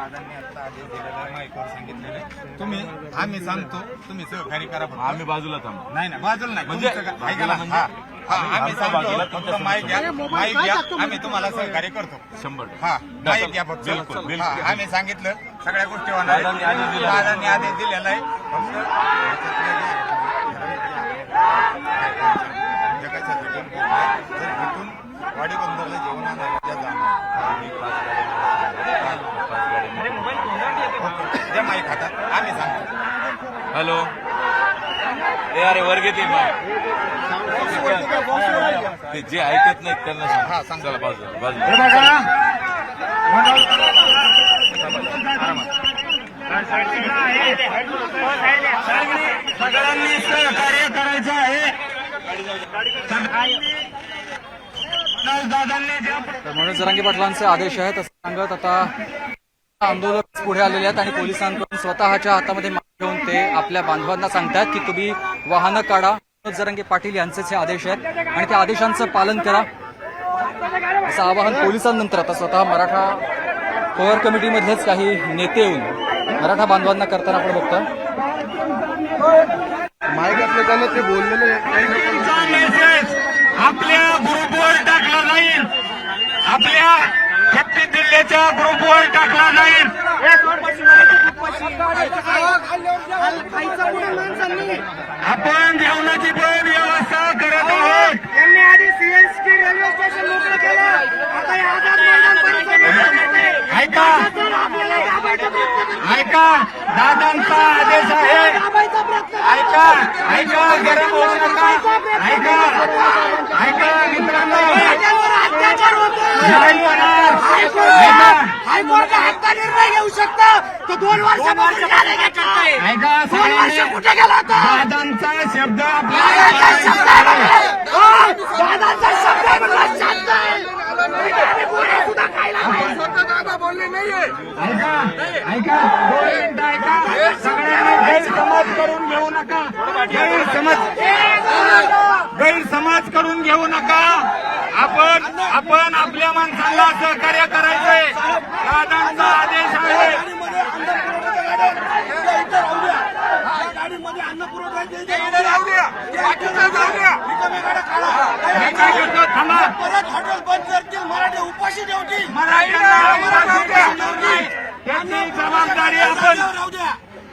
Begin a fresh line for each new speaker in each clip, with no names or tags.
दादांनी आता आदेश दिलेला आहे, माईकवर सांगितलेलं आहे. तुम्ही आम्ही सांगतो तुम्ही सहकार्य करा फक्त.
आम्ही बाजूला थांबू.
नाही नाही बाजूला नाही
म्हणजे
तुमचं का- ऐका ना. हा आम्ही सांगतो फक्त माईक घ्या माईक घ्या आम्ही तुम्हाला सहकार्य करतो
100%.
हा माईक घ्या फक्त
बिलकुल, बिलकुल.
हा, आम्ही सांगितलं सगळ्या गोष्टी होणार
दादांनी आदेश
आहेत.
दिला.
दादांनी आदेश दिलेला आहे फक्त जगासाठी जर इथून वाडी बंदरला जेवण आणायला जाणार
आम्ही 5 गाड्या
त्या माईक हातात आम्ही सांगतो.
हॅलो ए अरे वर घेते ते जे ऐकत नाहीत त्यांना सांग.
हा, सांग.
चला बाजूला
सगळ्यांनी सहकार्य करायचं आहे.
तर मनोज जरांगे पाटलांचे आदेश आहेत असं सांगत आता आंदोलक पुढे आलेले आहेत आणि पोलिसांकडून स्वतःच्या हातामध्ये मागे घेऊन ते आपल्या बांधवांना सांगतात की तुम्ही वाहनं काढा. मनोज जरांगे पाटील यांचेच हे आदेश आहेत आणि त्या आदेशांचं पालन करा असं आवाहन पोलिसांनंतर आता स्वतः मराठा कोर कमिटीमधलेच काही नेते येऊन मराठा बांधवांना करताना आपण बघतो.
माईक असलं त्यानं ते बोललेले
आपल्या ग्रुपवर टाकला जाईल. आपल्या 36 जिल्ह्याच्या ग्रुपवर टाकला जाईल. आपण जेवणाची पण व्यवस्था करत आहोत.
त्यांनी आधी सीएसटी रेल्वे स्टेशन मोकळं केलं, आता हे आझाद मैदान परिसर
ऐका ऐका दादांचा आदेश आहे. ऐका ऐका गरम होऊ नका. ऐका ऐका मित्रांनो
अत्याचार होतो.
नाही होणार. ऐका
हायकोर्ट हक्का निर्णय घेऊ शकतं. तो 2 वर्षापासून झाले का काय?
ऐका
2 वर्ष
सगळ्यांनी
कुठे गेला होता?
दादांचा शब्द
दादांचा शब्द आहे म्हणजे. हो, दादांचा शब्द आहे म्हणजे शांत आहे. आम्ही गोळ्या सुद्धा खायला नाही.
ऐका ऐका 2 मिनिटं ऐका. सगळ्यांनी गैरसमज करून घेऊ नका. गैरसमज करून घेऊ नका. आपण आपल्या माणसांना सहकार्य करायचंय. दादांचा आदेश आहे. मी काय करतो थांबा.
हॉटेल बंद करतील, मराठी उपाशी ठेवतील.
त्याची जबाबदारी आपण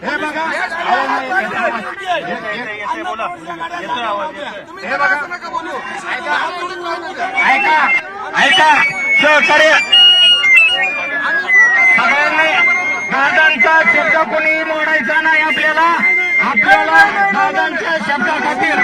हे बघा हे बघा ऐका ऐका सहकार्य सगळ्यांनी दादांचा शब्द कोणी मोडायचा नाही. आपल्याला दादांच्या शब्दाखातीर